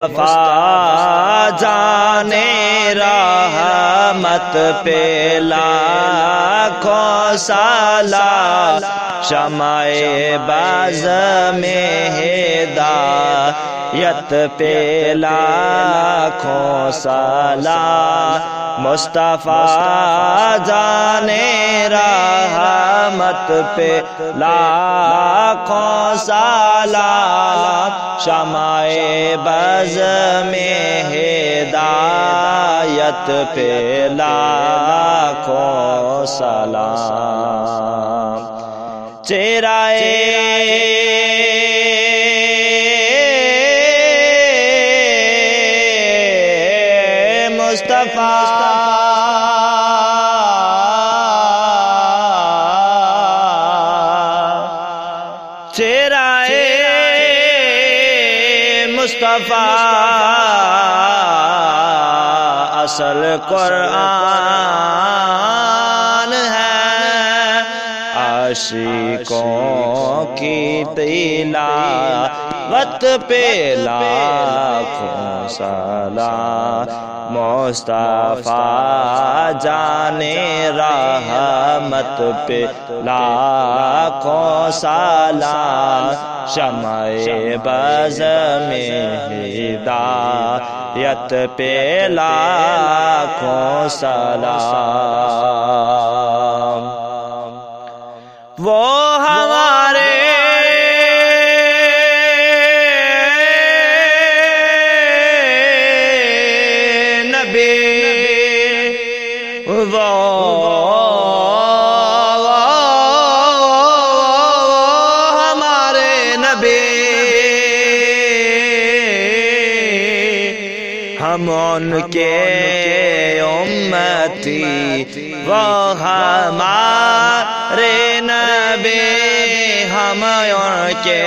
مصطفیٰ جانے رحمت پہ لاکھوں سالہ شمع باز میں ہدایت پہ لاکھوں سالہ مصطفیٰ جانے رحمت پہ لاکھوں سالہ شمع بز میں ہدایت پہ لاکھوں سلام چہرہ مصطفیٰ چہرہ مصطفیٰ اصل قرآن ہے عاشقوں کی تلاوت پہ لاکھوں سلام مصطفیٰ جانے رحمت پہ لاکھوں سلام شمع بز میں ہدایت پہ لاکھوں سلام وہ ہمارے نبی وہ ہمارے نبی ہم ان کے امتی وہ ہمارے نبی ہم ان کے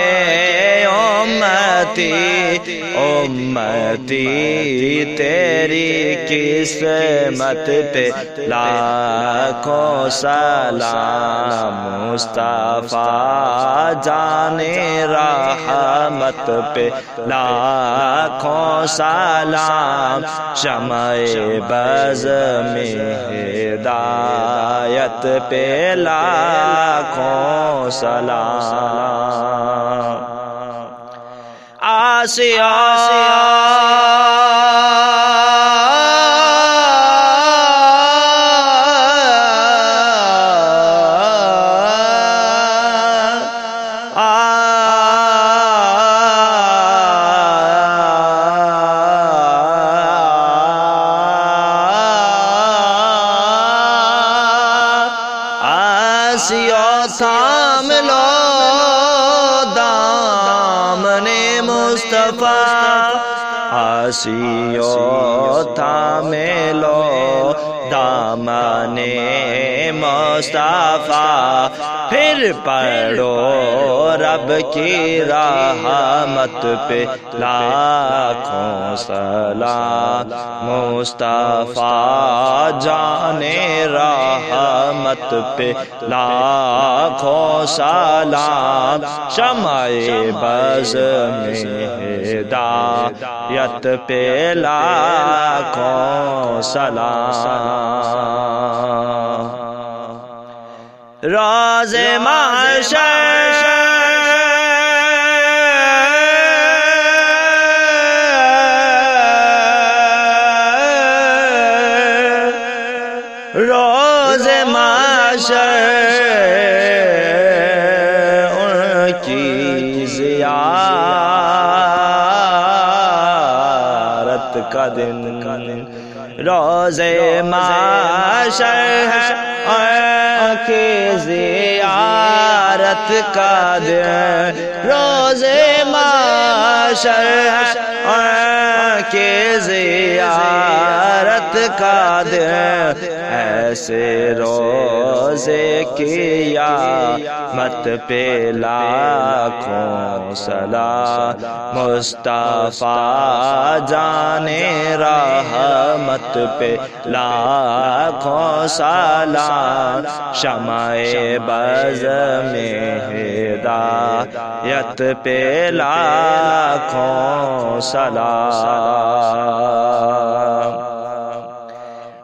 امتی تیری قسمت پہ لاکھوں سلام مصطفیٰ جانے رحمت پہ لاکھوں سلام شمع بز میں ہدایت پہ لاکھوں سلام آسیہ تھام لو دامن مصطفیٰ آسیو تھام لو دامن مصطفیٰ پھر پڑھو رب کی رحمت پہ لاکھوں سلام مصطفیٰ جانے رحمت پہ لاکھوں سلام شمع بز میں ہدایت پہ لاکھوں سلام روز محشر روز محشر ان کی زیارت کا دن روز محشر ان کی زیارت کا دن روز محشر ان کی زیارت کا دن ایسے روزے کیا مت پہ لاکھوں سلام مصطفیٰ جانے رحمت پہ لاکھوں سلام شمع بز میں ہدایت پہ لاکھوں سلام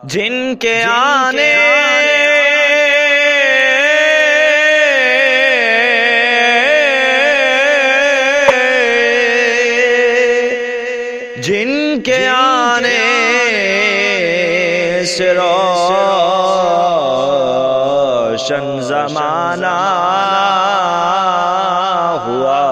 جن کے آنے سے روشن زمانہ ہوا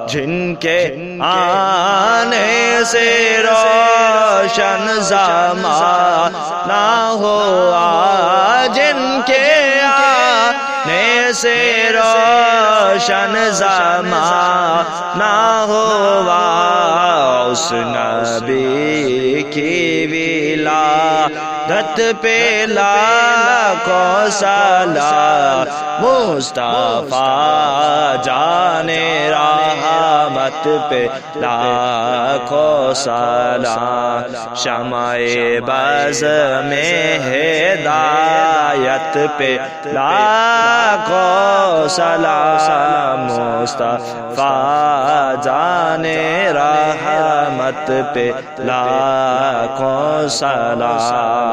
جن کے آنے سے روشن زمانہ ہوا جن کے آنے سے روشن زمانہ ہوا اس نبی کی ولادت پہ لاکھوں سلام مصطفیٰ جانے رحمت پہ لاکھوں سلام شمع بز میں ہدایت پہ لاکھوں سلام مصطفیٰ جانے رحمت پہ لاکھوں سلام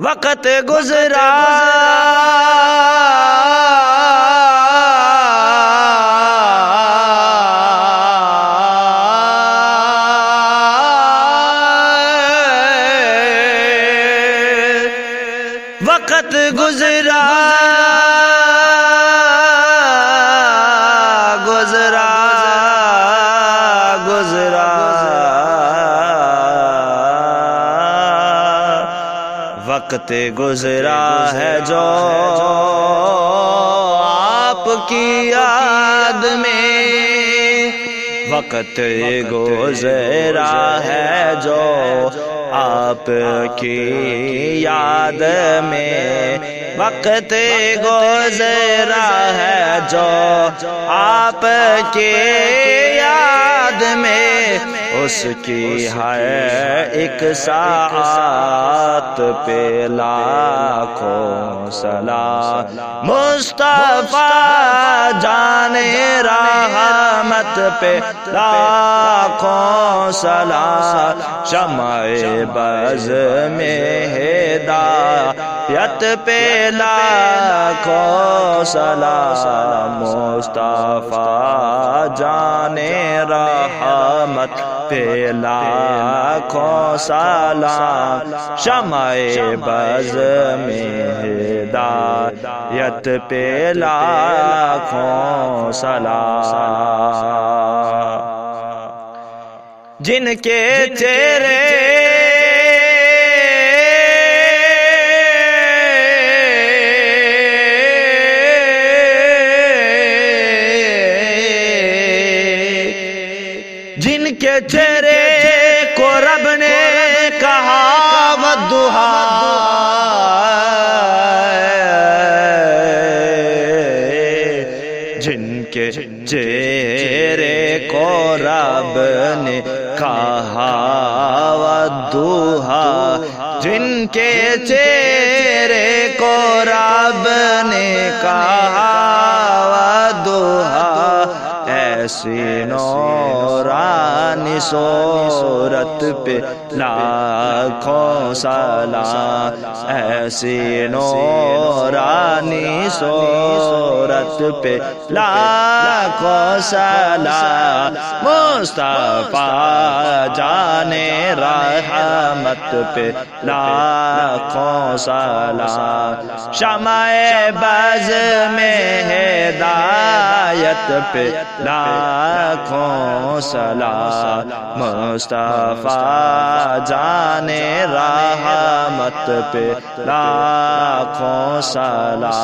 وقت گزرا وقت گزرا گزرا گزرا وقت گزرا ہے جو آپ کی یاد میں وقت گزرا ہے جو آپ کی یاد میں وقت گزرا ہے جو آپ کی یاد میں اس کی ہر ایک ساعت پہ لاکھوں سلام مصطفیٰ جانے رحمت پہ لاکھوں سلام شمع بز میں ہدایت پہ لاکھوں سلام مصطفیٰ جانے رحمت پہ لاکھوں سلام شمع بز میں ہدایت پہ لاکھوں سلام جن کے چہرے جن کے چہرے کو رب نے کہا والضحیٰ جن کے چہرے کو رب نے کہا والضحیٰ جن کے چہرے کو رب نے کہا والضحیٰ ایسی نورانی صورت پہ لاکھوں سلام ایسی نورانی صورت پہ لاکھوں سلام مصطفیٰ جانے رحمت پہ لاکھوں سلام شمع بز میں ہدایت پہ لاکھوں سلام مصطفیٰ جانے رحمت پہ لاکھوں سلام